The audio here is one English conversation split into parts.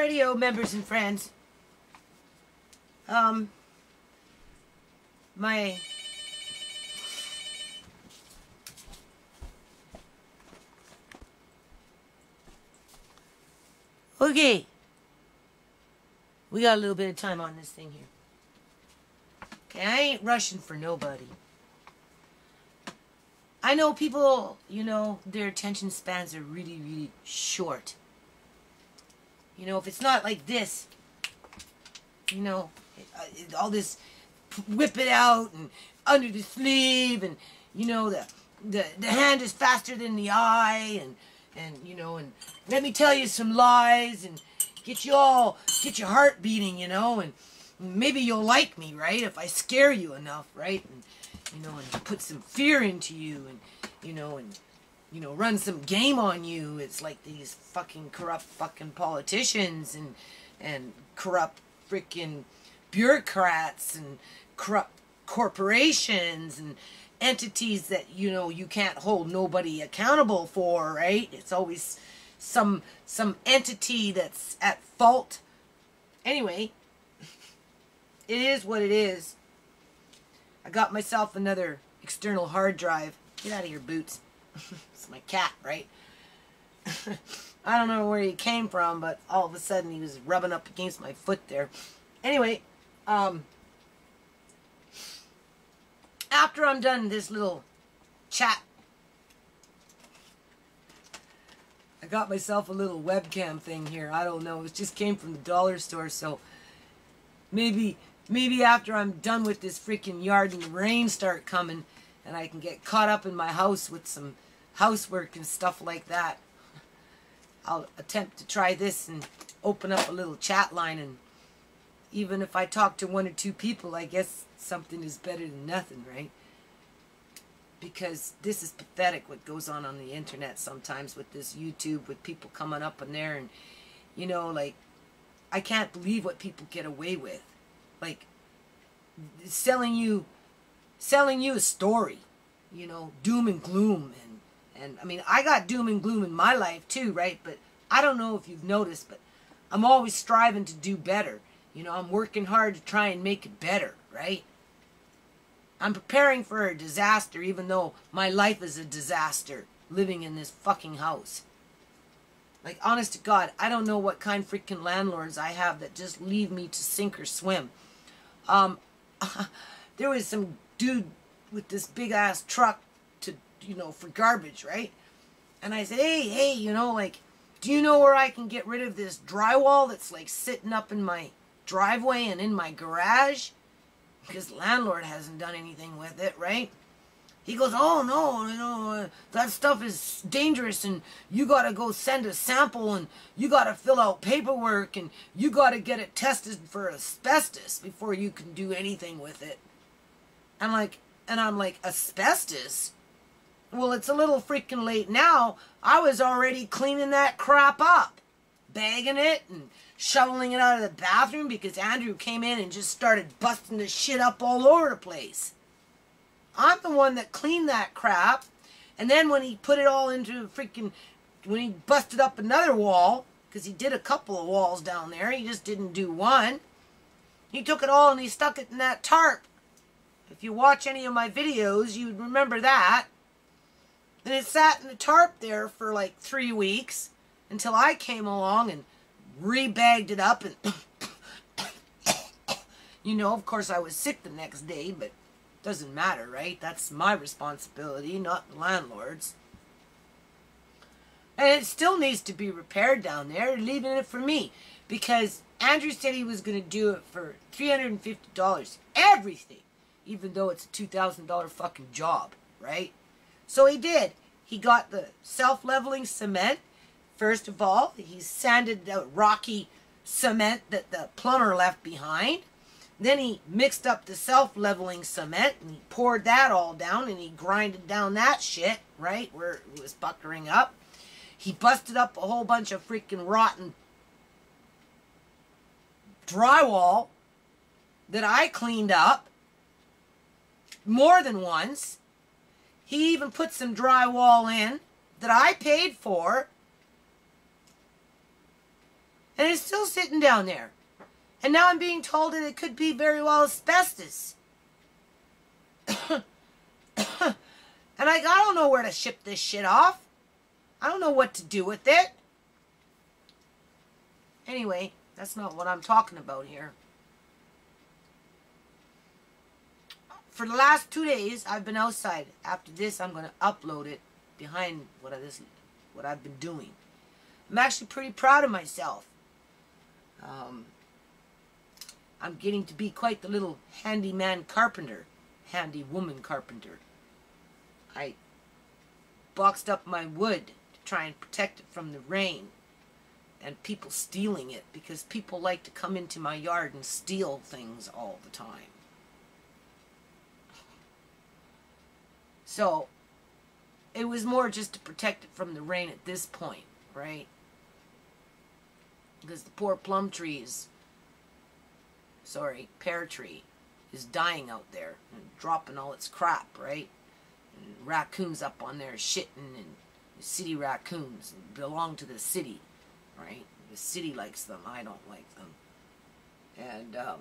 Radio members and friends. My okay. We got a little bit of time on this thing here. Okay, I ain't rushing for nobody. I know people, their attention spans are really, really short. If it's not like this, all this whip it out and under the sleeve and, the hand is faster than the eye and let me tell you some lies and get your heart beating, and maybe you'll like me, right? If I scare you enough, right? And put some fear into you and run some game on you. It's like these fucking corrupt fucking politicians and corrupt freaking bureaucrats and corrupt corporations and entities that, you can't hold nobody accountable for, right? It's always some entity that's at fault. Anyway, it is what it is. I got myself another external hard drive. Get out of here, Boots. It's my cat, right? I don't know where he came from, but all of a sudden he was rubbing up against my foot there. Anyway, after I'm done this little chat, I got myself a little webcam thing here. I don't know. It just came from the dollar store, so maybe after I'm done with this freaking yard and the rain start coming and I can get caught up in my house with some housework and stuff like that, I'll attempt to try this and open up a little chat line. And even if I talk to one or two people, I guess something is better than nothing, right? Because this is pathetic what goes on the internet sometimes with this YouTube, with people coming up in there and, like, I can't believe what people get away with. Like, selling you a story, doom and gloom. And I mean, I got doom and gloom in my life too, right? But I don't know if you've noticed, but I'm always striving to do better. I'm working hard to try and make it better, right? I'm preparing for a disaster, even though my life is a disaster, living in this fucking house. Like, honest to God, I don't know what kind of freaking landlords I have that just leave me to sink or swim. There was some dude with this big ass truck to, for garbage, right? And I said, hey, like, do you know where I can get rid of this drywall that's like sitting up in my driveway and in my garage? Because the landlord hasn't done anything with it, right? He goes, oh no, that stuff is dangerous and you gotta go send a sample and you gotta fill out paperwork and you gotta get it tested for asbestos before you can do anything with it. I'm like, asbestos? Well, it's a little freaking late now. I was already cleaning that crap up, bagging it and shoveling it out of the bathroom because Andrew came in and just started busting the shit up all over the place. I'm the one that cleaned that crap. And then when he put it all into when he busted up another wall, because he did a couple of walls down there, he just didn't do one. He took it all and he stuck it in that tarp. If you watch any of my videos, you'd remember that. And it sat in the tarp there for like 3 weeks until I came along and re-bagged it up. And, of course I was sick the next day, but doesn't matter, right? That's my responsibility, not the landlord's. And it still needs to be repaired down there. They're leaving it for me. Because Andrew said he was going to do it for $350. Everything. Even though it's a $2,000 fucking job, right? So he did. He got the self-leveling cement. First of all, he sanded the rocky cement that the plumber left behind. Then he mixed up the self-leveling cement and he poured that all down and he grinded down that shit, right, where it was buckering up. He busted up a whole bunch of freaking rotten drywall that I cleaned up more than once. He even put some drywall in that I paid for. And it's still sitting down there. And now I'm being told that it could be very well asbestos. And I don't know where to ship this shit off. I don't know what to do with it. Anyway, that's not what I'm talking about here. For the last 2 days, I've been outside. After this, I'm going to upload it behind what I've been doing. I'm actually pretty proud of myself. I'm getting to be quite the little handyman carpenter. Handy woman carpenter. I boxed up my wood to try and protect it from the rain and people stealing it, because people like to come into my yard and steal things all the time. So it was more just to protect it from the rain at this point, right? Because the poor plum trees, pear tree, is dying out there and dropping all its crap, right? And raccoons up on there shitting, and city raccoons belong to the city, right? The city likes them. I don't like them. And the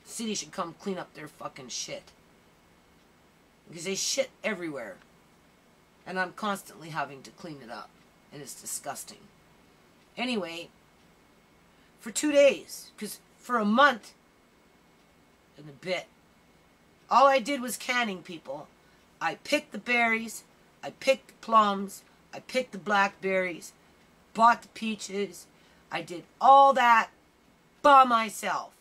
city should come clean up their fucking shit. Because they shit everywhere. And I'm constantly having to clean it up. And it's disgusting. Anyway, for 2 days, because for a month and a bit, all I did was canning, people. I picked the berries, I picked the plums, I picked the blackberries, bought the peaches. I did all that by myself.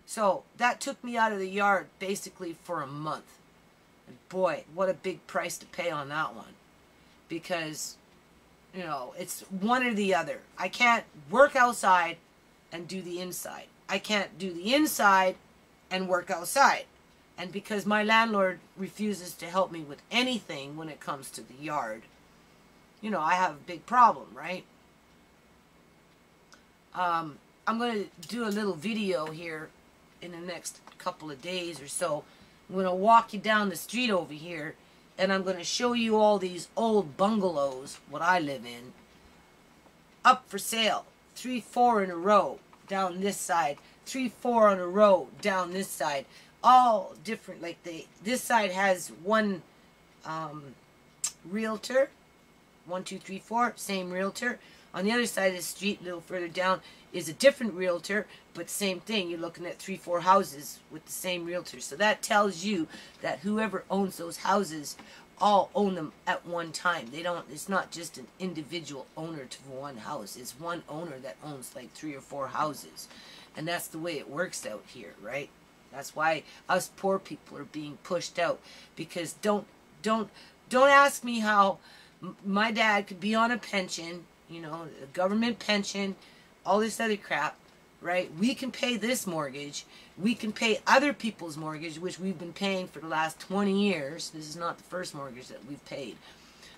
So that took me out of the yard basically for a month. And boy, what a big price to pay on that one. Because, you know, it's one or the other. I can't work outside and do the inside. I can't do the inside and work outside. And because my landlord refuses to help me with anything when it comes to the yard, you know, I have a big problem, right? I'm going to do a little video here in the next couple of days or so. I'm going to walk you down the street over here, and I'm going to show you all these old bungalows, what I live in, up for sale. 3, 4 in a row down this side, 3, 4 in a row down this side. All different. Like this side has one realtor, 1, 2, 3, 4, same realtor. On the other side of the street, a little further down, is a different realtor, but same thing. You're looking at 3, 4 houses with the same realtor. So that tells you that whoever owns those houses all own them at one time. They don't. It's not just an individual owner to one house. It's one owner that owns like 3 or 4 houses, and that's the way it works out here, right? That's why us poor people are being pushed out. Because don't ask me how my dad could be on a pension, you know, a government pension, all this other crap, right? We can pay this mortgage. We can pay other people's mortgage, which we've been paying for the last 20 years. This is not the first mortgage that we've paid.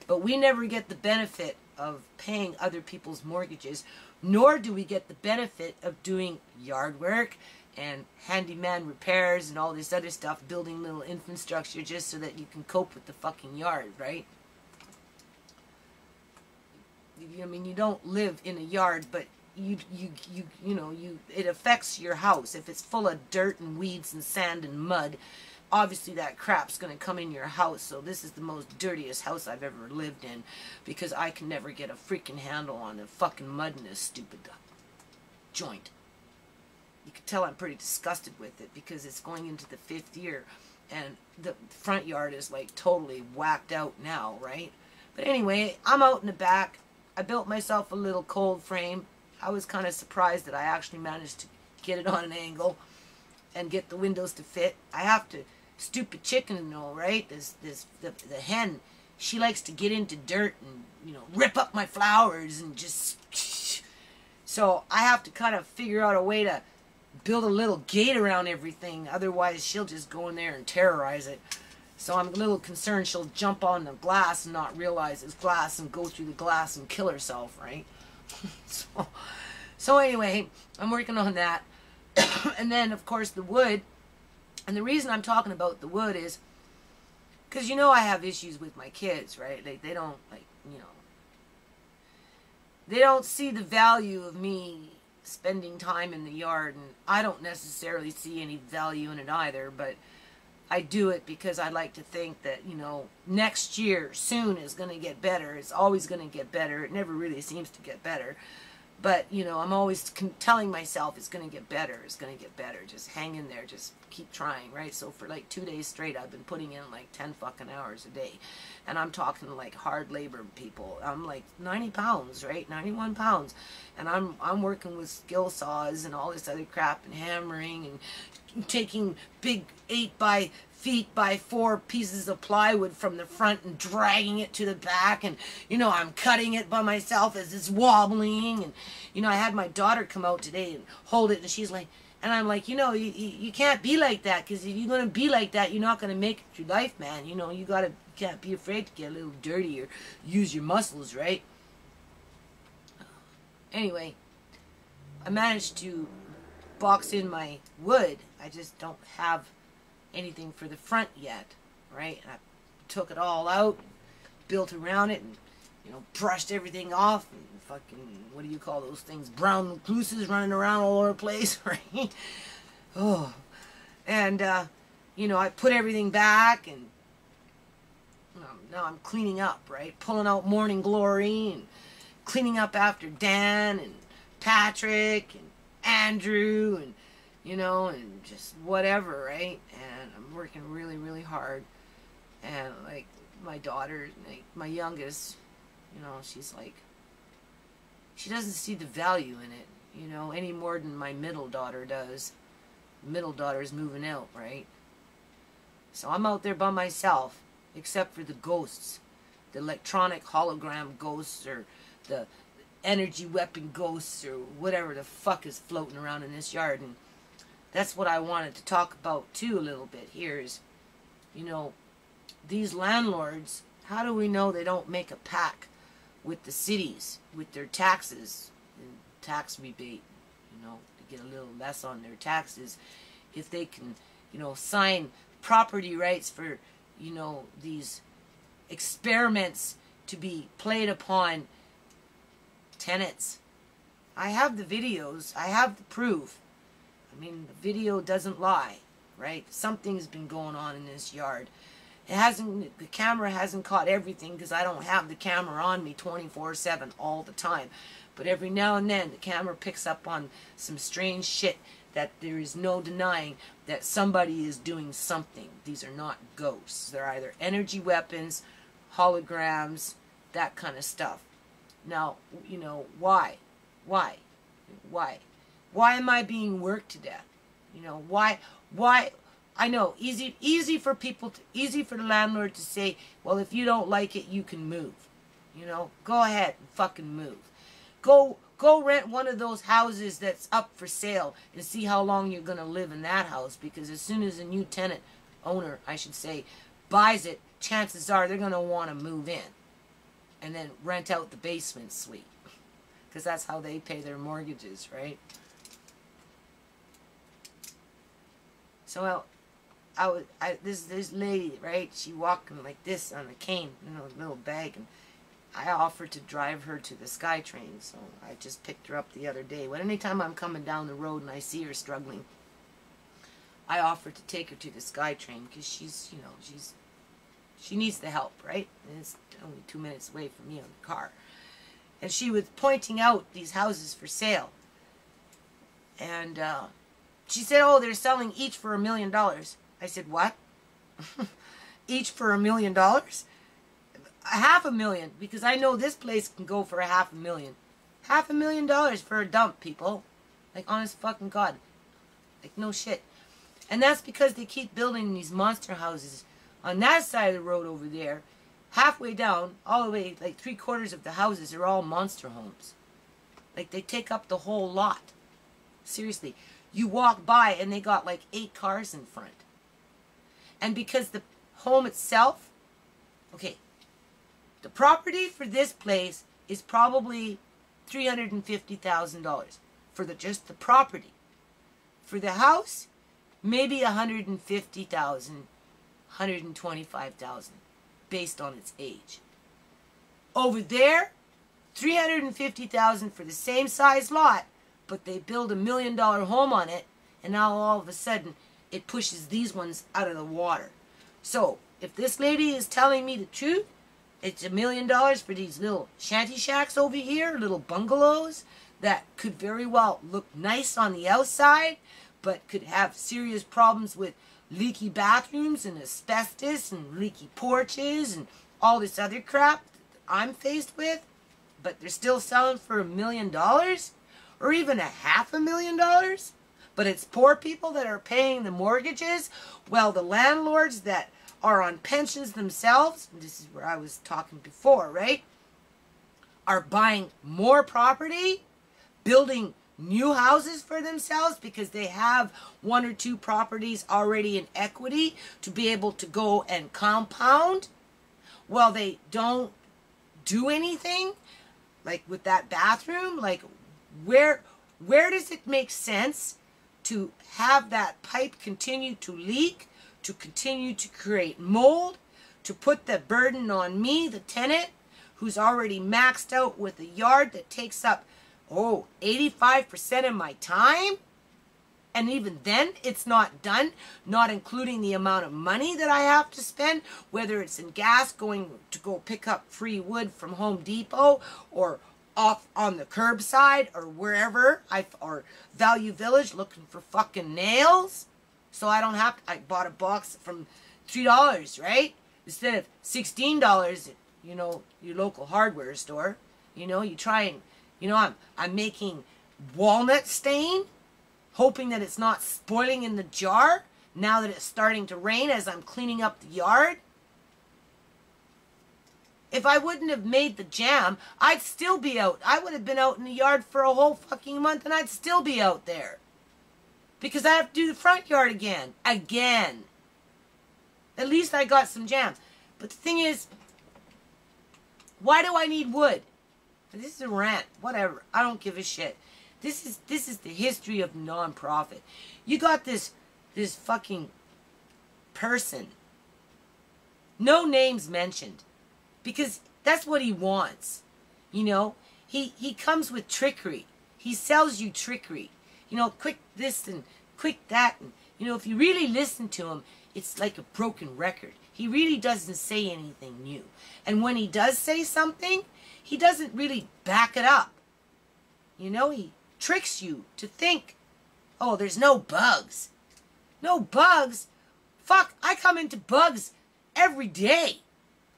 But we never get the benefit of paying other people's mortgages, nor do we get the benefit of doing yard work and handyman repairs and all this other stuff, building little infrastructure just so that you can cope with the fucking yard, right? I mean, you don't live in a yard, but you know, it affects your house. If it's full of dirt and weeds and sand and mud, obviously that crap's going to come in your house. So this is the most dirtiest house I've ever lived in, because I can never get a freaking handle on the fucking mud in this stupid joint. You can tell I'm pretty disgusted with it, because it's going into the 5th year and the front yard is like totally whacked out now, right? But anyway, I'm out in the back. I built myself a little cold frame. I was kind of surprised that I actually managed to get it on an angle and get the windows to fit. I have to, stupid chicken and all, right? The hen, she likes to get into dirt and, you know, rip up my flowers and just, so I have to kind of figure out a way to build a little gate around everything. Otherwise, she'll just go in there and terrorize it. So I'm a little concerned she'll jump on the glass and not realize it's glass and go through the glass and kill herself, right? So anyway, I'm working on that. And then, of course, the wood. And the reason I'm talking about the wood is because, you know, I have issues with my kids, right? Like, they don't, like, you know. they don't see the value of me spending time in the yard, and I don't necessarily see any value in it either, but I do it because I like to think that, you know, next year soon is going to get better. It's always going to get better. It never really seems to get better. But, you know, I'm always telling myself it's going to get better. It's going to get better. Just hang in there. Just keep trying, right? So for like 2 days straight, I've been putting in like 10 fucking hours a day. And I'm talking like hard labor people. I'm like 90 pounds, right? 91 pounds. And I'm working with skill saws and all this other crap and hammering and taking big 8-by-4 pieces of plywood from the front and dragging it to the back, and you know, I'm cutting it by myself as it's wobbling. And you know, I had my daughter come out today and hold it, and she's like, and I'm like, you know, you can't be like that, because if you're gonna be like that, you're not gonna make it through life, man. You know, you can't be afraid to get a little dirty or use your muscles, right? Anyway, I managed to box in my wood. I just don't have anything for the front yet, right? And I took it all out, built around it, and, you know, brushed everything off, and fucking, what do you call those things? Brown recluses running around all over the place, right? Oh. And, you know, I put everything back, and now I'm cleaning up, right? Pulling out Morning Glory, and cleaning up after Dan, and Patrick, and Andrew, and you know, and just whatever, right? And I'm working really, really hard. And like my daughter, like my youngest, you know, she's like, she doesn't see the value in it, you know, any more than my middle daughter does. Middle daughter's moving out, right? So I'm out there by myself, except for the ghosts, the electronic hologram ghosts, or the energy weapon ghosts, or whatever the fuck is floating around in this yard. And that's what I wanted to talk about too a little bit here is, you know, these landlords, how do we know they don't make a pact with the cities, with their taxes and tax rebate, you know, to get a little less on their taxes, if they can, you know, sign property rights for, you know, these experiments to be played upon tenants. I have the videos, I have the proof. I mean, the video doesn't lie, right? Something's been going on in this yard. The camera hasn't caught everything because I don't have the camera on me 24/7 all the time. But every now and then, the camera picks up on some strange shit that there is no denying that somebody is doing something. These are not ghosts. They're either energy weapons, holograms, that kind of stuff. Now, you know, why? Why? Why? Why am I being worked to death? You know, why? I know, easy for the landlord to say, well, if you don't like it, you can move. You know, go ahead and fucking move. Go rent one of those houses that's up for sale and see how long you're going to live in that house, because as soon as a new tenant, owner, I should say, buys it, chances are they're going to want to move in and then rent out the basement suite, because that's how they pay their mortgages, right? So this lady, right? She walking like this on a cane, you know, a little bag, and I offered to drive her to the SkyTrain. So I just picked her up the other day. When anytime I'm coming down the road and I see her struggling, I offered to take her to the SkyTrain, because she's, you know, she needs the help, right? And it's only 2 minutes away from me on the car. And she was pointing out these houses for sale. And she said, oh, they're selling each for $1 million. I said, what? Each for $1 million? $500,000, because I know this place can go for $500,000. $500,000 for a dump, people. Like, honest fucking God. Like, no shit. And that's because they keep building these monster houses on that side of the road over there. Halfway down, all the way, like 3/4 of the houses are all monster homes. Like, they take up the whole lot. Seriously. You walk by and they got like 8 cars in front. And because the home itself, okay, the property for this place is probably $350,000 for just the property. For the house, maybe $150,000, $125,000, based on its age. Over there, $350,000 for the same size lot, but they build $1 million home on it, and now all of a sudden it pushes these ones out of the water. So if this lady is telling me the truth, it's $1 million for these little shanty shacks over here, little bungalows that could very well look nice on the outside, but could have serious problems with leaky bathrooms and asbestos and leaky porches and all this other crap that I'm faced with, but they're still selling for $1 million or even $500,000. But it's poor people that are paying the mortgages, while the landlords that are on pensions themselves, and this is where I was talking before, right, are buying more property, building new houses for themselves because they have 1 or 2 properties already in equity to be able to go and compound. Well, they don't do anything, like with that bathroom. Like, where does it make sense to have that pipe continue to leak, to continue to create mold, to put the burden on me, the tenant, who's already maxed out with a yard that takes up 85% of my time? And even then, it's not done, not including the amount of money that I have to spend, whether it's in gas, going to go pick up free wood from Home Depot, or off on the curbside, or wherever, or Value Village looking for fucking nails. So I don't have to, I bought a box from $3, right? Instead of $16 at, your local hardware store. You try and, I'm making walnut stain, hoping that it's not spoiling in the jar now that it's starting to rain as I'm cleaning up the yard. If I wouldn't have made the jam, I'd still be out. I would have been out in the yard for a whole fucking month, and I'd still be out there. Because I have to do the front yard again. Again. At least I got some jams. But the thing is, why do I need wood? This is a rant. Whatever. I don't give a shit. This is the history of non-profit. You got this fucking person. No names mentioned. Because that's what he wants. He comes with trickery. He sells you trickery. Quick this and quick that. And, if you really listen to him, it's like a broken record. He really doesn't say anything new. And when he does say something, he doesn't really back it up. He tricks you to think, oh, there's no bugs. No bugs? Fuck, I come into bugs every day.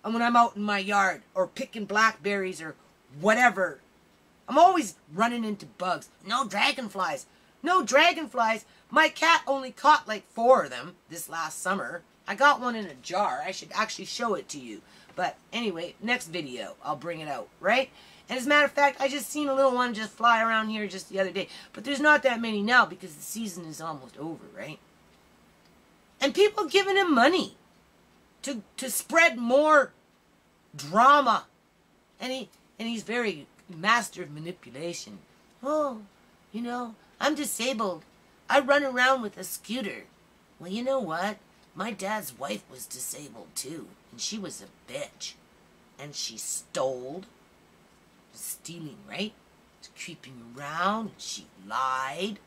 And when I'm out in my yard or picking blackberries or whatever, I'm always running into bugs. No dragonflies. No dragonflies. My cat only caught like 4 of them this last summer. I got one in a jar. I should actually show it to you. But anyway, next video, I'll bring it out, right? And as a matter of fact, I just seen a little one just fly around here just the other day. But there's not that many now because the season is almost over, right? And people giving him money to spread more drama. And he's very master of manipulation. Oh, I'm disabled. I run around with a scooter. Well, you know what? My dad's wife was disabled too. And she was a bitch. And she stole. Stealing, right? Creeping around. She lied.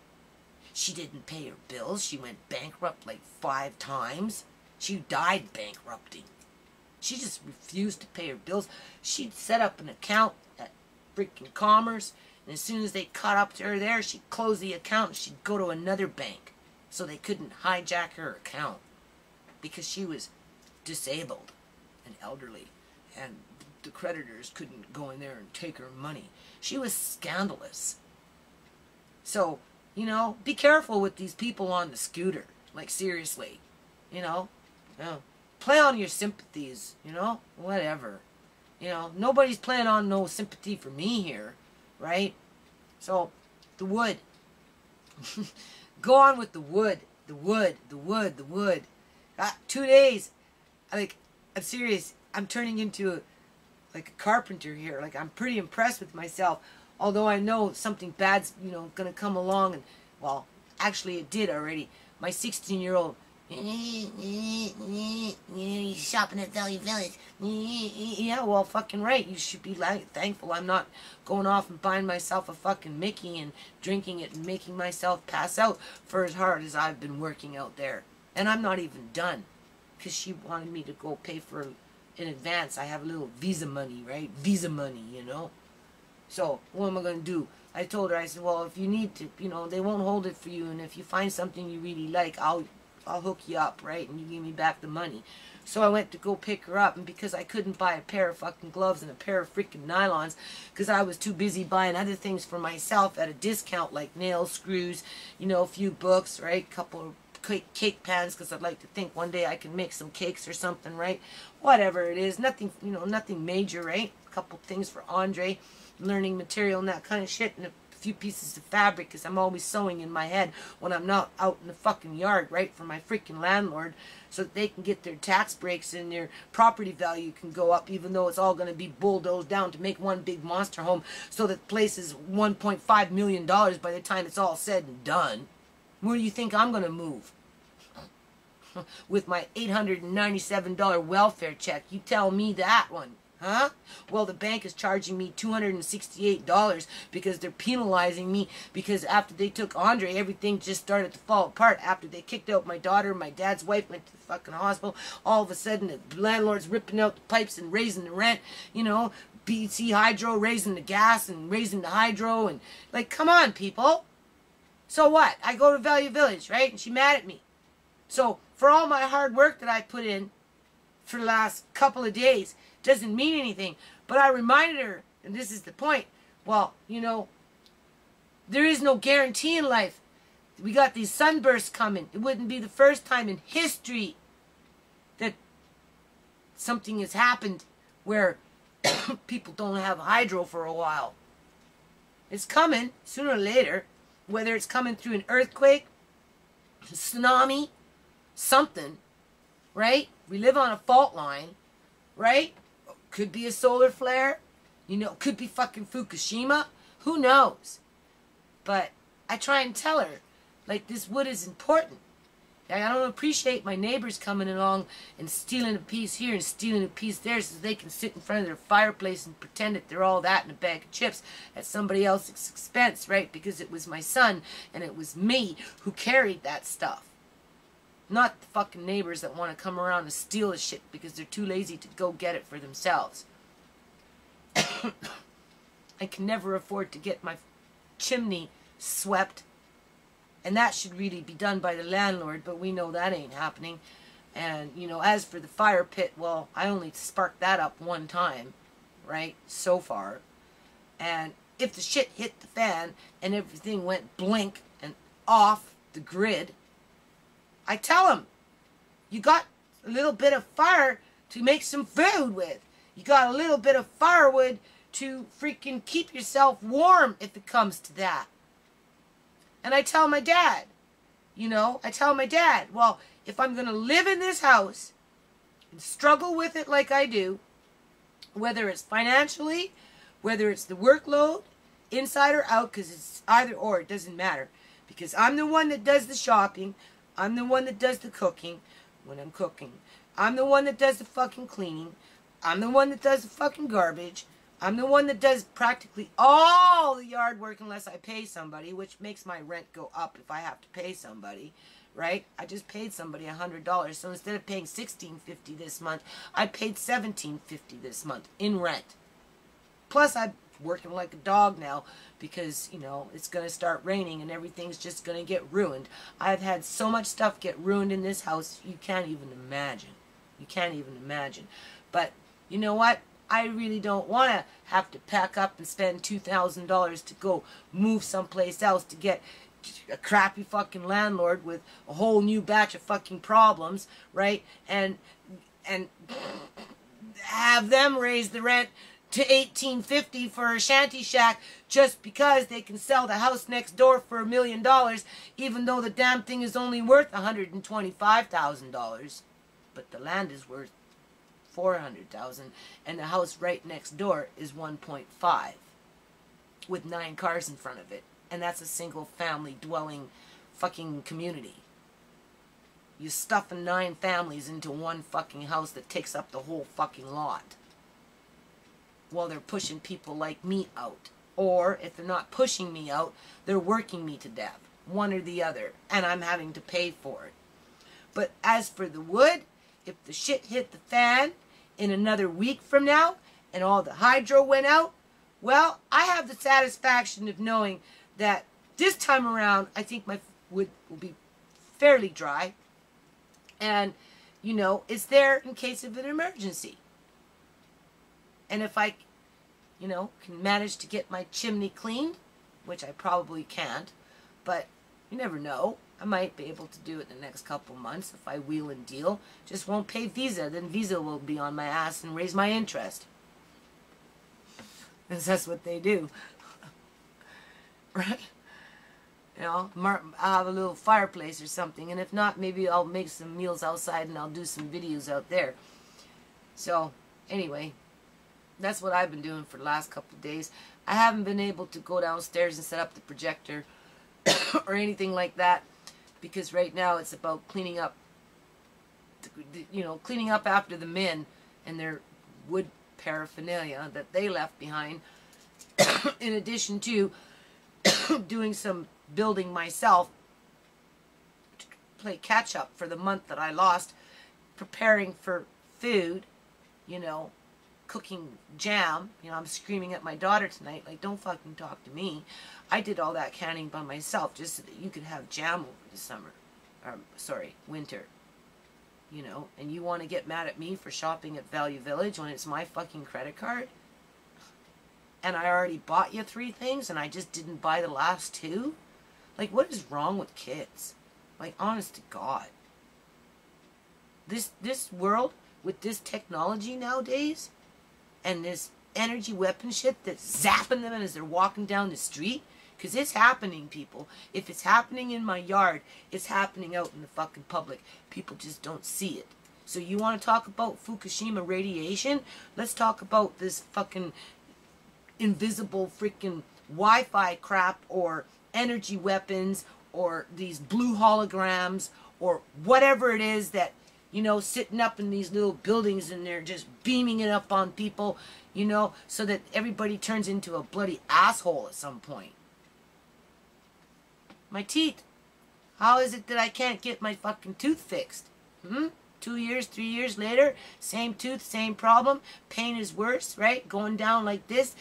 She didn't pay her bills. She went bankrupt like 5 times. She died bankrupting. She just refused to pay her bills. She'd set up an account at freaking Commerce, and as soon as they caught up to her there, she'd close the account and she'd go to another bank so they couldn't hijack her account because she was disabled and elderly, and the creditors couldn't go in there and take her money. She was scandalous. So, be careful with these people on the scooter. Like, seriously. Play on your sympathies, whatever. Nobody's playing on no sympathy for me here, right? So, the wood. Go on with the wood. The wood, the wood, the wood. 2 days. I'm serious. I'm turning into a carpenter here. I'm pretty impressed with myself. Although I know something bad's, going to come along. And, well, actually it did already. My 16-year-old You're shopping at Value Village. Yeah, well, fucking right. You should be like thankful I'm not going off and buying myself a fucking Mickey and drinking it and making myself pass out for as hard as I've been working out there. And I'm not even done. Because she wanted me to go pay for in advance. I have a little Visa money, right? Visa money, you know? So, what am I going to do? I told her, I said, well, if you need to, you know, they won't hold it for you. And if you find something you really like, I'll hook you up, right? And you give me back the money. So I went to go pick her up. And because I couldn't buy a pair of fucking gloves and a pair of freaking nylons, because I was too busy buying other things for myself at a discount, like nail screws, you know, a few books, right? A couple of cake pans, because I'd like to think one day I can make some cakes or something, right? Whatever it is, nothing, you know, nothing major, right? A couple things for Andre, learning material and that kind of shit, and a few pieces of fabric, because I'm always sewing in my head when I'm not out in the fucking yard, right, for my freaking landlord, so that they can get their tax breaks and their property value can go up, even though it's all going to be bulldozed down to make one big monster home, so that the place is $1.5 million by the time it's all said and done. Where do you think I'm going to move? With my $897 welfare check. You tell me that one. Huh? Well, the bank is charging me $268 because they're penalizing me because after they took Andre, everything just started to fall apart. After they kicked out my daughter, my dad's wife went to the fucking hospital. All of a sudden, the landlord's ripping out the pipes and raising the rent. You know, BC Hydro raising the gas and raising the hydro. And, like, come on, people. So what? I go to Value Village, right? And she's mad at me. So for all my hard work that I put in for the last couple of days, doesn't mean anything. But I reminded her, and this is the point, well, you know, there is no guarantee in life. We got these sunbursts coming. It wouldn't be the first time in history that something has happened where people don't have hydro for a while. It's coming sooner or later. Whether it's coming through an earthquake, a tsunami, something, right? We live on a fault line, right? Could be a solar flare, you know, could be fucking Fukushima, who knows? But I try and tell her, like, this wood is important. I don't appreciate my neighbors coming along and stealing a piece here and stealing a piece there so they can sit in front of their fireplace and pretend that they're all that in a bag of chips at somebody else's expense, right? Because it was my son and it was me who carried that stuff. Not the fucking neighbors that want to come around and steal the shit because they're too lazy to go get it for themselves. I can never afford to get my chimney swept. And that should really be done by the landlord, but we know that ain't happening. And, you know, as for the fire pit, well, I only sparked that up one time, right, so far. And if the shit hit the fan and everything went blink and off the grid, I tell them, you got a little bit of fire to make some food with. You got a little bit of firewood to freaking keep yourself warm if it comes to that. And I tell my dad, you know, well, if I'm going to live in this house and struggle with it like I do, whether it's financially, whether it's the workload, inside or out, because it's either or, it doesn't matter. Because I'm the one that does the shopping, I'm the one that does the cooking when I'm cooking. I'm the one that does the fucking cleaning, I'm the one that does the fucking garbage, I'm the one that does practically all the yard work unless I pay somebody, which makes my rent go up if I have to pay somebody, right? I just paid somebody $100. So instead of paying $16.50 this month, I paid $17.50 this month in rent. Plus, I'm working like a dog now because, you know, it's going to start raining and everything's just going to get ruined. I've had so much stuff get ruined in this house, you can't even imagine. You can't even imagine. But, you know what? I really don't want to have to pack up and spend $2,000 to go move someplace else to get a crappy fucking landlord with a whole new batch of fucking problems, right? And have them raise the rent to $18.50 for a shanty shack just because they can sell the house next door for $1 million, even though the damn thing is only worth $125,000. But the land is worth $400,000, and the house right next door is 1.5 with 9 cars in front of it, and that's a single family dwelling fucking community. You stuffing 9 families into one fucking house that takes up the whole fucking lot. While they're pushing people like me out. Or, if they're not pushing me out, they're working me to death. One or the other. And I'm having to pay for it. But as for the wood, if the shit hit the fan in another week from now, and all the hydro went out, well, I have the satisfaction of knowing that this time around, I think my wood will be fairly dry. And, you know, it's there in case of an emergency. And if I, you know, can manage to get my chimney cleaned, which I probably can't, but you never know. I might be able to do it in the next couple months if I wheel and deal. Just won't pay Visa. Then Visa will be on my ass and raise my interest. Because that's what they do. Right? You know, I'll have a little fireplace or something. And if not, maybe I'll make some meals outside and I'll do some videos out there. So, anyway, that's what I've been doing for the last couple of days. I haven't been able to go downstairs and set up the projector or anything like that. Because right now it's about cleaning up, you know, cleaning up after the men and their wood paraphernalia that they left behind. In addition to doing some building myself to play catch up for the month that I lost, preparing for food, you know, cooking jam. You know, I'm screaming at my daughter tonight, like, don't fucking talk to me. I did all that canning by myself just so that you could have jam over the summer. Or, sorry, winter. You know, and you want to get mad at me for shopping at Value Village when it's my fucking credit card? And I already bought you 3 things and I just didn't buy the last 2? Like, what is wrong with kids? Like, honest to God. This world, with this technology nowadays, and this energy weapon shit that's zapping them as they're walking down the street, because it's happening, people. If it's happening in my yard, it's happening out in the fucking public. People just don't see it. So you want to talk about Fukushima radiation? Let's talk about this fucking invisible freaking Wi-Fi crap, or energy weapons, or these blue holograms, or whatever it is that, you know, sitting up in these little buildings and they're just beaming it up on people, you know, so that everybody turns into a bloody asshole at some point. My teeth. How is it that I can't get my fucking tooth fixed? 2 years, 3 years later, same tooth, same problem. Pain is worse, right? Going down like this.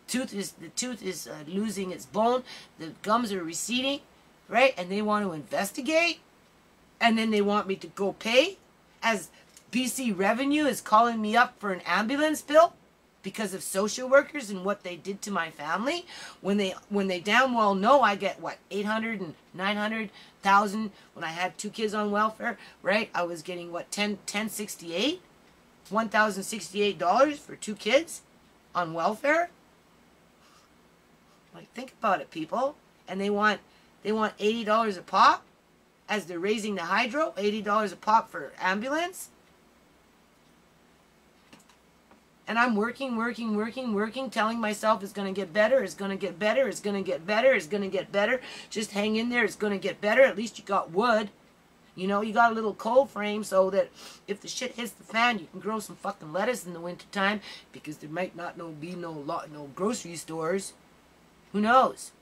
The tooth is losing its bone. The gums are receding, right? And they want to investigate. And then they want me to go pay. As BC Revenue is calling me up for an ambulance bill because of social workers and what they did to my family, when they damn well know I get what, 800 and 900,000 when I had 2 kids on welfare, right? I was getting what, $1,068 for 2 kids on welfare. Like, think about it, people. And they want $80 a pop as they're raising the hydro, $80 a pop for ambulance. And I'm working, telling myself it's going to get better, it's going to get better, it's going to get better, it's going to get better. Just hang in there, it's going to get better. At least you got wood. You know, you got a little cold frame so that if the shit hits the fan, you can grow some fucking lettuce in the wintertime, because there might not be no grocery stores. Who knows?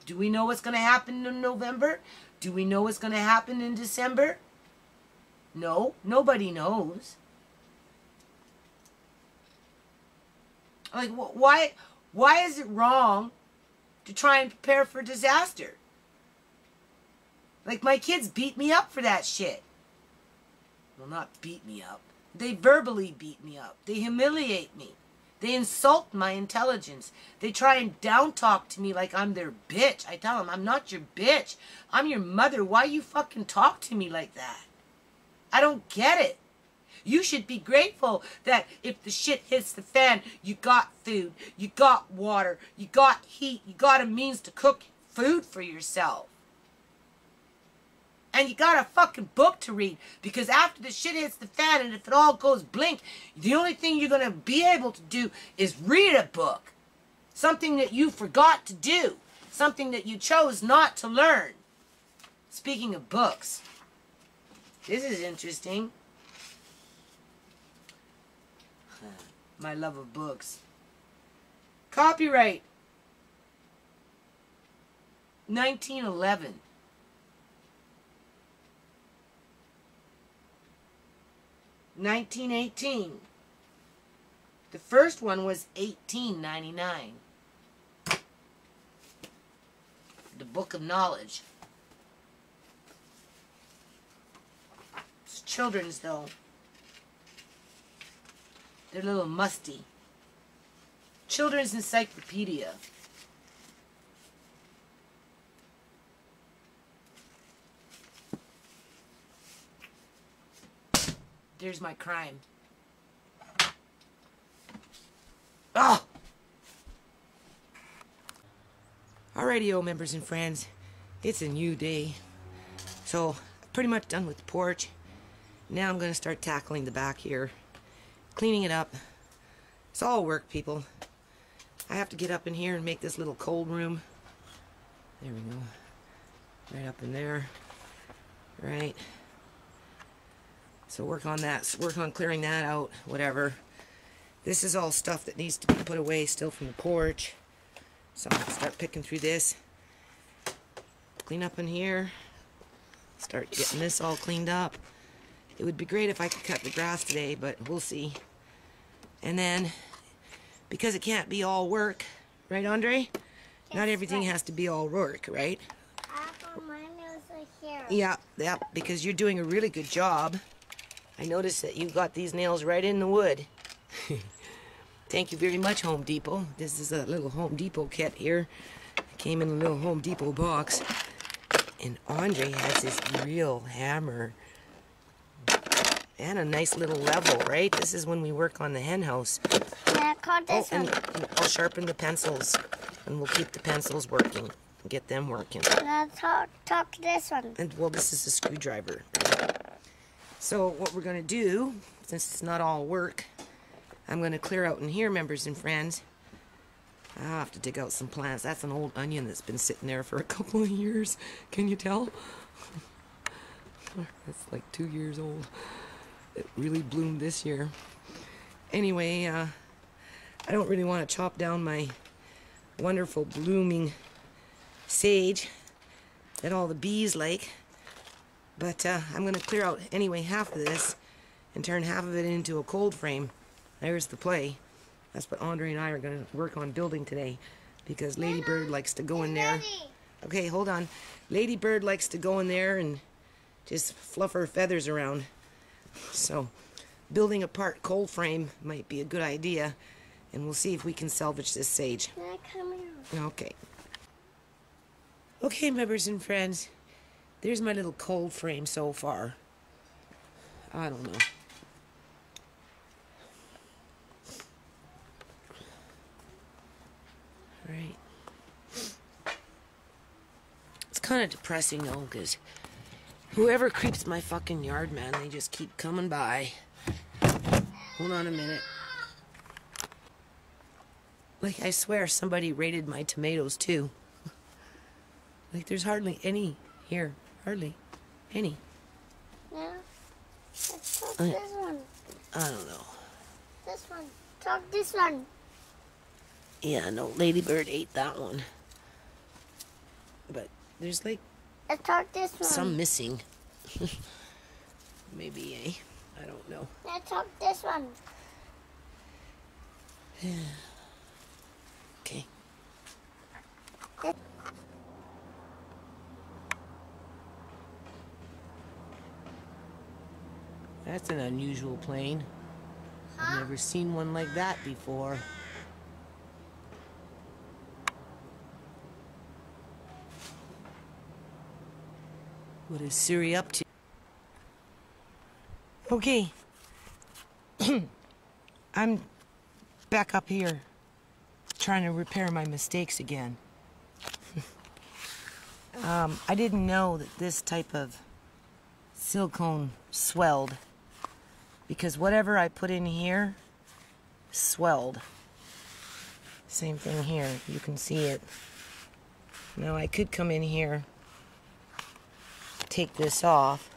Do we know what's going to happen in November? Do we know what's going to happen in December? No, nobody knows. Like, why is it wrong to try and prepare for disaster? Like, my kids beat me up for that shit. Well, not beat me up. They verbally beat me up. They humiliate me. They insult my intelligence. They try and down-talk to me like I'm their bitch. I tell them, I'm not your bitch. I'm your mother. Why you fucking talk to me like that? I don't get it. You should be grateful that if the shit hits the fan, you got food, you got water, you got heat, you got a means to cook food for yourself. And you got a fucking book to read, because after the shit hits the fan and if it all goes blink, the only thing you're going to be able to do is read a book. Something that you forgot to do. Something that you chose not to learn. Speaking of books, This is interesting. My love of books. Copyright 1911. $19.18. The first one was $18.99. The Book of Knowledge. It's children's though. They're a little musty. Children's Encyclopedia. There's my crime. Oh! Alrighty, members and friends. It's a new day. So, pretty much done with the porch. Now I'm going to start tackling the back here. Cleaning it up. It's all work, people. I have to get up in here and make this little cold room. There we go. Right up in there. Right. So work on that. Work on clearing that out. Whatever. This is all stuff that needs to be put away still from the porch. So I'm going to start picking through this. Clean up in here. Start getting this all cleaned up. It would be great if I could cut the grass today, but we'll see. And then, because it can't be all work, right, Andre? Not everything has to be all work, right? My nails are here. Yeah, because you're doing a really good job. I noticed that you got these nails right in the wood. Thank you very much, Home Depot. This is a little Home Depot kit here. It came in a little Home Depot box. And Andre has this real hammer. And a nice little level, right? This is when we work on the hen house. Yeah, call this one. And I'll sharpen the pencils. And we'll keep the pencils working. And get them working. Now talk this one. And, well, this is a screwdriver. So what we're going to do, since it's not all work, I'm going to clear out in here, members and friends. I'll have to dig out some plants. That's an old onion that's been sitting there for a couple of years. Can you tell? It's like 2 years old. It really bloomed this year. Anyway, I don't really want to chop down my wonderful blooming sage that all the bees like. But I'm going to clear out anyway half of this and turn half of it into a cold frame. There's the play. That's what Andre and I are going to work on building today, because Ladybird likes to go in there. Okay, hold on. Ladybird likes to go in there and just fluff her feathers around. So building a part cold frame might be a good idea, and we'll see if we can salvage this sage. Okay. Okay, members and friends. There's my little cold frame so far. I don't know. Right. It's kind of depressing though, because whoever creeps my fucking yard, man, they just keep coming by. Hold on a minute. Like, I swear somebody raided my tomatoes too. Like, there's hardly any here. Hardly any. Yeah. Let's talk this one. I don't know. This one. Talk this one. Yeah, no, Ladybird ate that one. But there's like Let's talk this one. some missing. Maybe, eh? I don't know. Let's talk this one. Okay. That's an unusual plane. I've never seen one like that before. What is Siri up to? Okay. I'm back up here trying to repair my mistakes again. I didn't know that this type of silicone swelled, because whatever I put in here swelled. Same thing here. You can see it. Now I could come in here, take this off,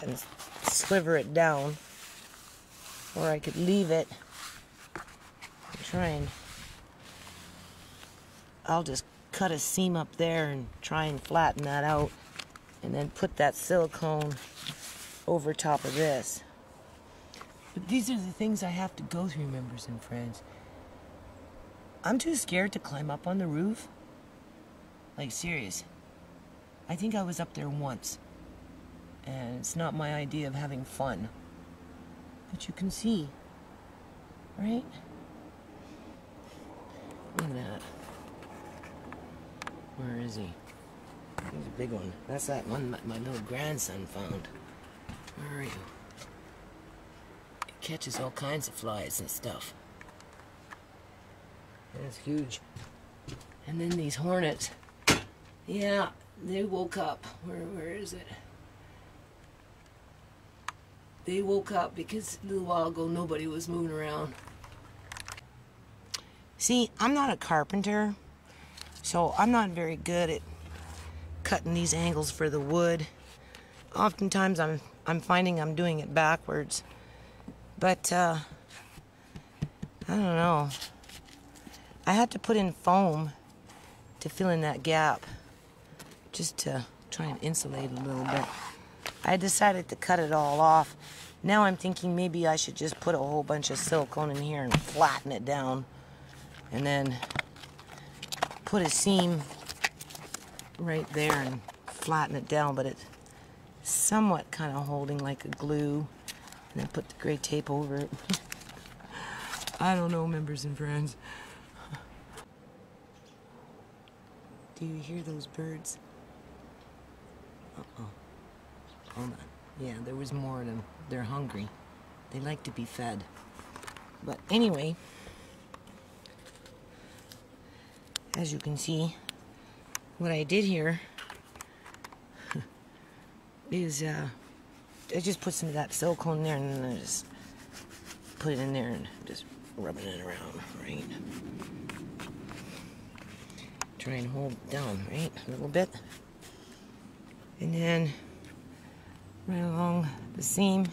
and sliver it down, or I could leave it and try and I'll just cut a seam up there and try and flatten that out, and then put that silicone over top of this. But these are the things I have to go through, members and friends. I'm too scared to climb up on the roof. Like, serious. I think I was up there once, and it's not my idea of having fun. But you can see, right? Look at that. Where is he? He's a big one. That's that one my little grandson found. Where are you? It catches all kinds of flies and stuff. And it's huge. And then these hornets. Yeah, they woke up. Where is it? They woke up because a little while ago nobody was moving around. See, I'm not a carpenter, so I'm not very good at cutting these angles for the wood. Oftentimes I'm finding I'm doing it backwards. But I don't know. I had to put in foam to fill in that gap, just to try and insulate a little bit. I decided to cut it all off. Now I'm thinking maybe I should just put a whole bunch of silicone in here and flatten it down, and then put a seam right there and flatten it down, but it's somewhat kind of holding like a glue, and then put the gray tape over it. I don't know, members and friends. Do you hear those birds? Uh-oh. Hold on. Yeah, there was more of them. They're hungry. They like to be fed. But anyway, as you can see, what I did here is I just put some of that silicone in there, and then I just put it in there and just rubbing it around, right? Try and hold it down, right? A little bit. And then right along the seam,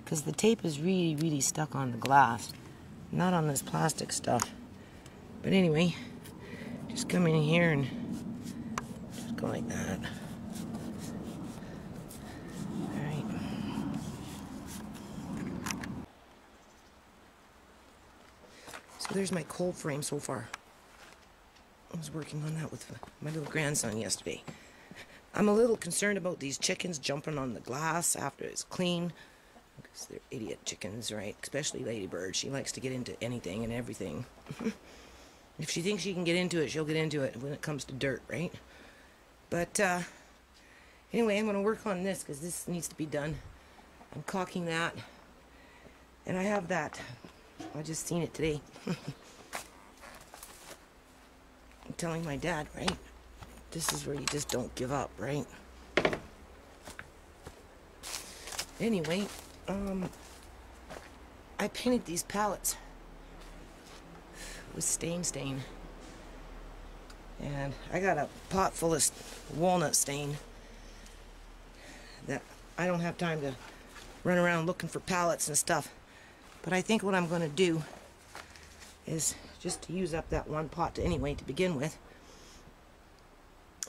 because the tape is really, really stuck on the glass, not on this plastic stuff. But anyway, just come in here and just go like that. Alright. So there's my cold frame so far. I was working on that with my little grandson yesterday. I'm a little concerned about these chickens jumping on the glass after it's clean, because they're idiot chickens, right? Especially Ladybird. She likes to get into anything and everything. If she thinks she can get into it, she'll get into it when it comes to dirt, right? But anyway, I'm going to work on this because this needs to be done. I'm caulking that, and I have that. I just seen it today. I'm telling my dad, right? This is where you just don't give up, right? Anyway, I painted these pallets with stain. And I got a pot full of walnut stain that I don't have time to run around looking for pallets and stuff. But I think what I'm going to do is just to use up that one pot anyway to begin with.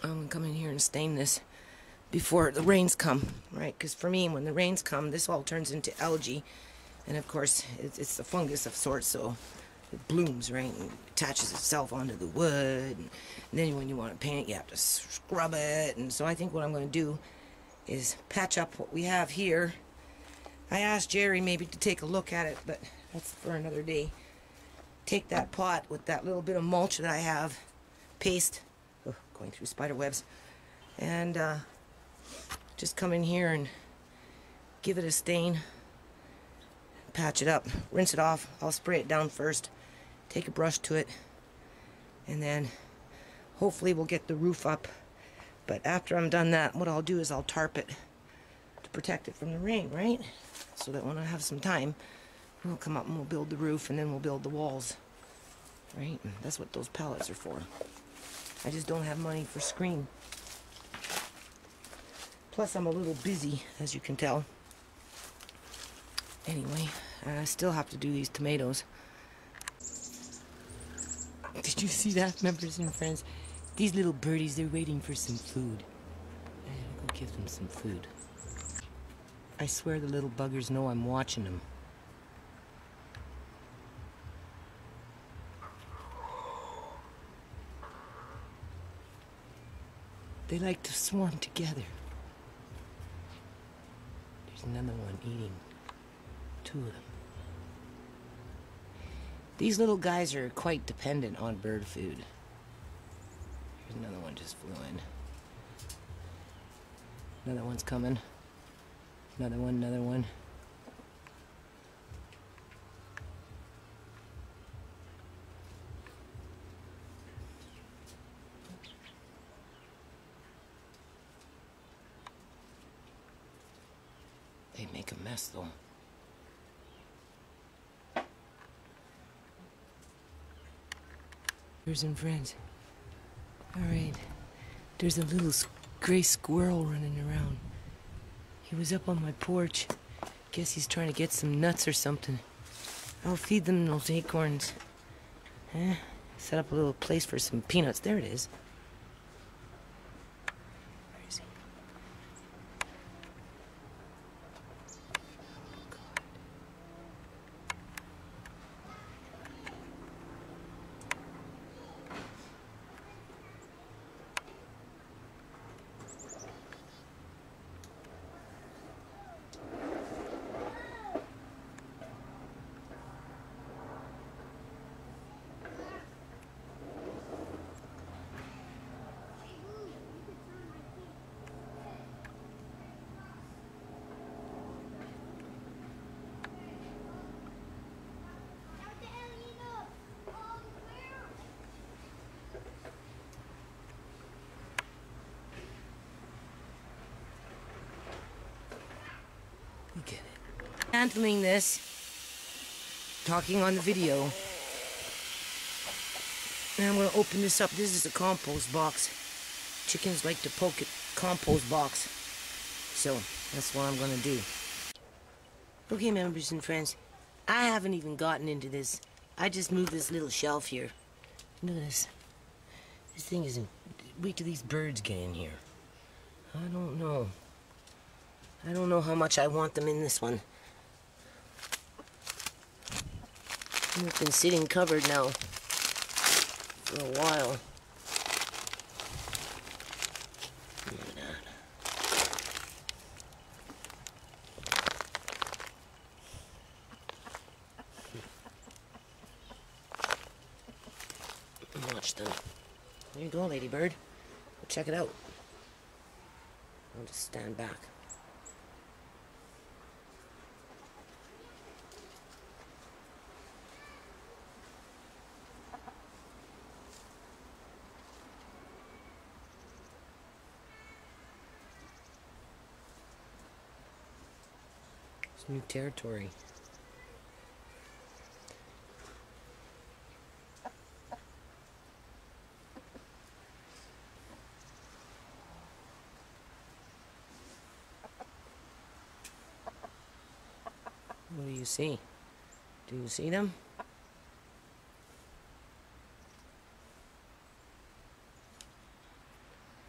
I'm going to come in here and stain this before the rains come, right? Because for me, when the rains come, this all turns into algae. And of course, it's a fungus of sorts, so it blooms, right? And attaches itself onto the wood. And then when you want to paint it, you have to scrub it. And so I think what I'm going to do is patch up what we have here. I asked Jerry maybe to take a look at it, but that's for another day. Take that pot with that little bit of mulch that I have, paste, going through spider webs, and just come in here and give it a stain, patch it up, rinse it off. I'll spray it down first, take a brush to it, and then hopefully we'll get the roof up. But after I'm done that, what I'll do is I'll tarp it to protect it from the rain, right? So that when I have some time, we'll come up and we'll build the roof, and then we'll build the walls, right? And that's what those pallets are for. I just don't have money for screen. Plus, I'm a little busy, as you can tell. Anyway, I still have to do these tomatoes. Did you see that, members and friends? These little birdies, they're waiting for some food. I'll go give them some food. I swear the little buggers know I'm watching them. They like to swarm together. There's another one eating. 2 of them. These little guys are quite dependent on bird food. Here's another one just flew in. Another one's coming. Another one, another one. They make a mess though. Viewers and friends. Alright. There's a little gray squirrel running around. He was up on my porch. Guess he's trying to get some nuts or something. I'll feed them those acorns. Set up a little place for some peanuts. There it is. Where is he? Get it. Handling this, talking on the video. And I'm going to open this up. This is a compost box. Chickens like to poke at compost box. So, that's what I'm going to do. Okay, members and friends. I haven't even gotten into this. I just moved this little shelf here. Look at this. This thing isn't... Wait till these birds get in here. I don't know. I don't know how much I want them in this one. It's been sitting covered now for a while. Look at that. Watch them. There you go, ladybird. Check it out. I'll just stand back. It's new territory. What do you see? Do you see them?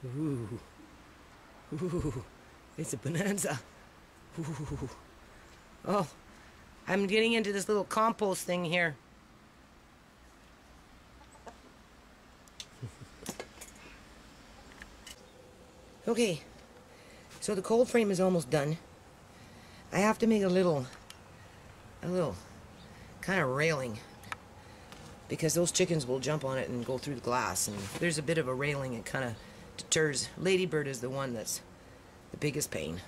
Ooh. Ooh. It's a bonanza. Ooh. Oh, I'm getting into this little compost thing here. Okay, so the cold frame is almost done. I have to make a little kind of railing because those chickens will jump on it and go through the glass, and if there's a bit of a railing, it kind of deters. Ladybird is the one that's the biggest pain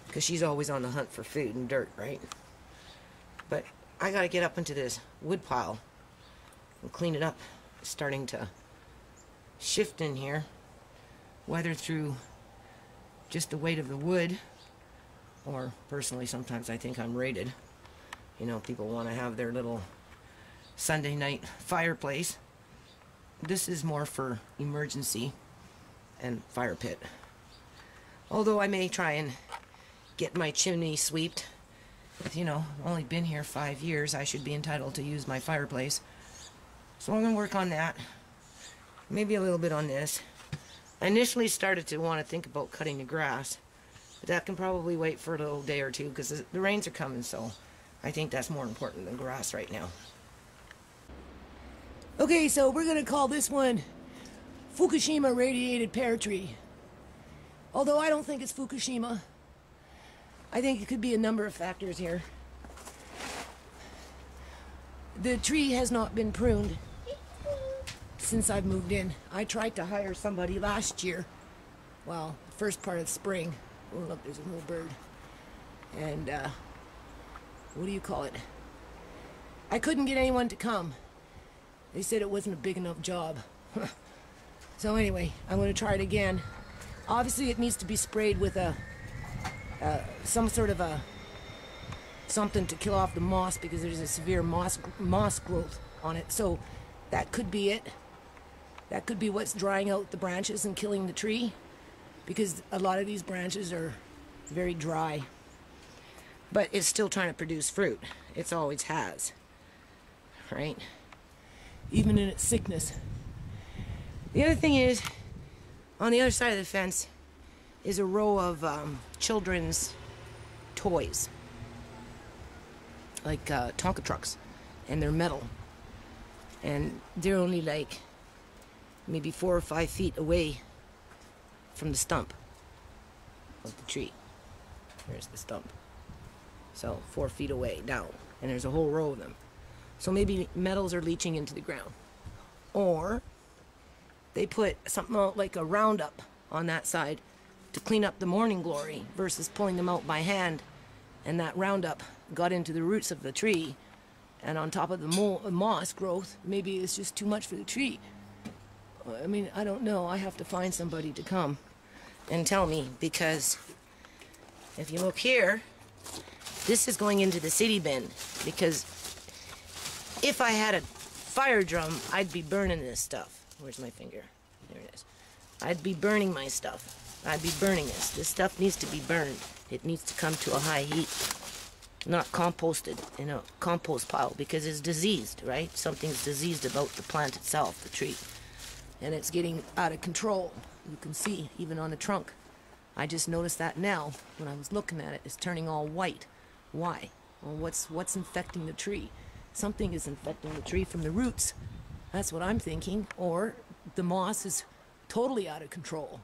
because she's always on the hunt for food and dirt, right? But I gotta get up into this wood pile and clean it up. It's starting to shift in here, whether through just the weight of the wood, or personally sometimes I think I'm rated. You know, people want to have their little Sunday night fireplace. This is more for emergency and fire pit. Although I may try and get my chimney swept You know, I've only been here 5 years. I should be entitled to use my fireplace. So I'm going to work on that. Maybe a little bit on this. I initially started to want to think about cutting the grass. But that can probably wait for a little day or two because the rains are coming, so I think that's more important than grass right now. Okay, so we're going to call this one Fukushima Radiated Pear Tree. Although I don't think it's Fukushima. I think it could be a number of factors here. The tree has not been pruned since I've moved in. I tried to hire somebody last year. Well, the first part of spring. Oh, look, there's a little bird. And, what do you call it? I couldn't get anyone to come. They said it wasn't a big enough job. So anyway, I'm going to try it again. Obviously, it needs to be sprayed with some sort of something to kill off the moss because there's a severe moss growth on it. So that could be it. That could be what's drying out the branches and killing the tree, because a lot of these branches are very dry. But it's still trying to produce fruit. It's always has, right? Even in its sickness. The other thing is, on the other side of the fence is a row of children's toys, like Tonka trucks, and they're metal, and they're only like maybe 4 or 5 feet away from the stump of the tree. There's the stump. So 4 feet away down, and there's a whole row of them. So maybe metals are leaching into the ground, or they put something like a Roundup on that side to clean up the morning glory versus pulling them out by hand, and that Roundup got into the roots of the tree, and on top of the moss growth, maybe it's just too much for the tree. I mean, I don't know. I have to find somebody to come and tell me, because if you look here, this is going into the city bin, because if I had a fire drum, I'd be burning this stuff. Where's my finger? There it is. I'd be burning my stuff. I'd be burning this. This stuff needs to be burned. It needs to come to a high heat, not composted in a compost pile, because it's diseased, right? Something's diseased about the plant itself, the tree. And it's getting out of control. You can see, even on the trunk. I just noticed that now, when I was looking at it. It's turning all white. Why? Well, what's infecting the tree? Something is infecting the tree from the roots. That's what I'm thinking. Or the moss is totally out of control.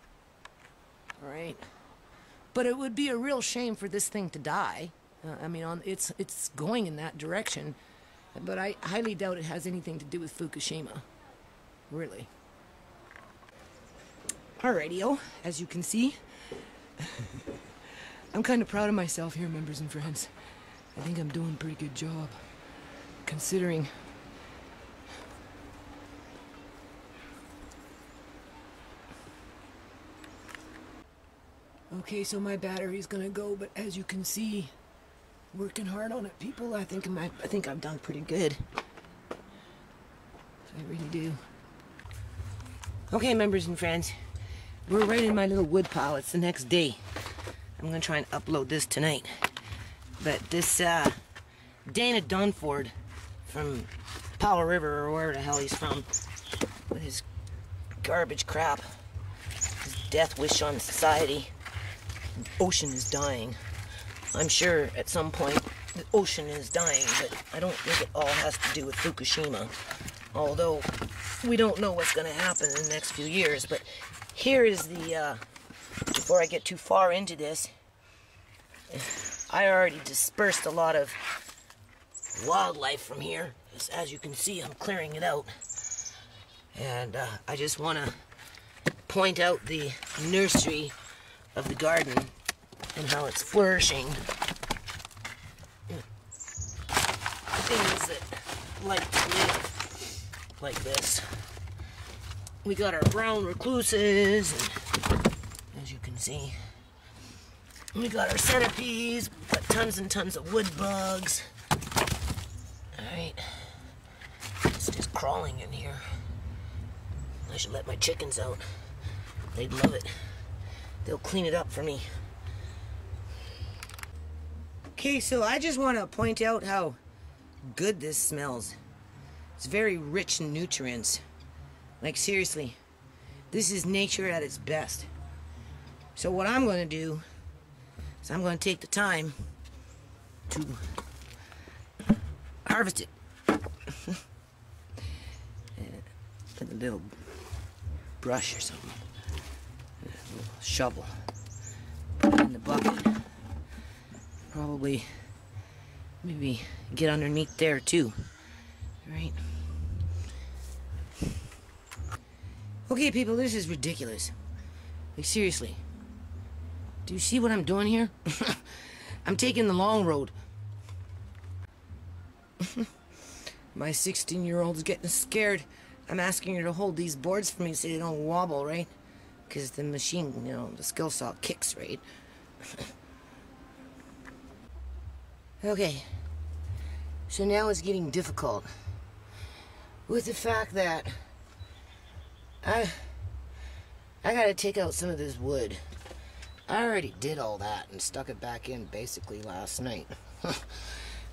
All right? But it would be a real shame for this thing to die. I mean, it's going in that direction. But I highly doubt it has anything to do with Fukushima. Really. Alrighty-o, as you can see, I'm kind of proud of myself here, members and friends. I think I'm doing a pretty good job, considering. Okay, so my battery's gonna go, but as you can see, working hard on it, people. I think I've done pretty good. I really do. Okay, members and friends. We're right in my little wood pile. It's the next day. I'm going to try and upload this tonight. But this Dana Dunford from Powell River, or wherever the hell he's from, with his garbage crap, his death wish on society. The ocean is dying. I'm sure at some point the ocean is dying, but I don't think it all has to do with Fukushima. Although we don't know what's going to happen in the next few years. But here is the, before I get too far into this, I already dispersed a lot of wildlife from here. As you can see, I'm clearing it out. And I just want to point out the nursery of the garden and how it's flourishing. Things that like to live like this. We got our brown recluses, and as you can see, we got our centipedes. We've got tons and tons of wood bugs. Alright, it's just crawling in here. I should let my chickens out. They'd love it. They'll clean it up for me. Okay, so I just want to point out how good this smells. It's very rich in nutrients. Like, seriously, this is nature at its best. So what I'm going to do is I'm going to take the time to harvest it. With a little brush or something. A little shovel. Put it in the bucket. Probably maybe get underneath there too. Right? Okay, people, this is ridiculous. Like, seriously. Do you see what I'm doing here? I'm taking the long road. My 16-year-old's getting scared. I'm asking her to hold these boards for me so they don't wobble, right? Because the machine, you know, the skill saw kicks, right? Okay. So now it's getting difficult. With the fact that I gotta take out some of this wood. I already did all that and stuck it back in basically last night.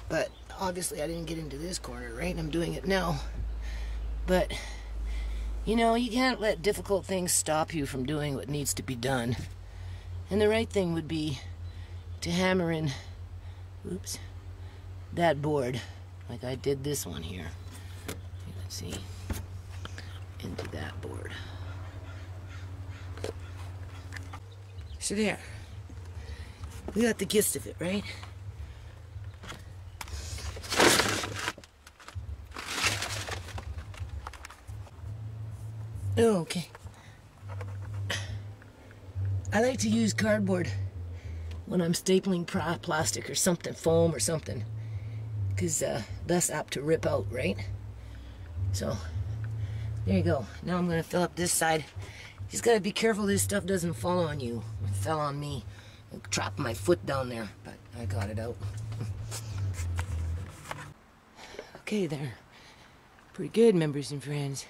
But obviously I didn't get into this corner, right? I'm doing it now. But, you know, you can't let difficult things stop you from doing what needs to be done. And the right thing would be to hammer in, oops, that board, like I did this one here. Let's see, into that board. So there, we got the gist of it, right? Oh, okay. I like to use cardboard when I'm stapling plastic or something, foam or something, because that's apt to rip out, right? So, there you go. Now I'm going to fill up this side. Just got to be careful this stuff doesn't fall on you. It fell on me. I trapped my foot down there, but I got it out. Okay, there. Pretty good, members and friends.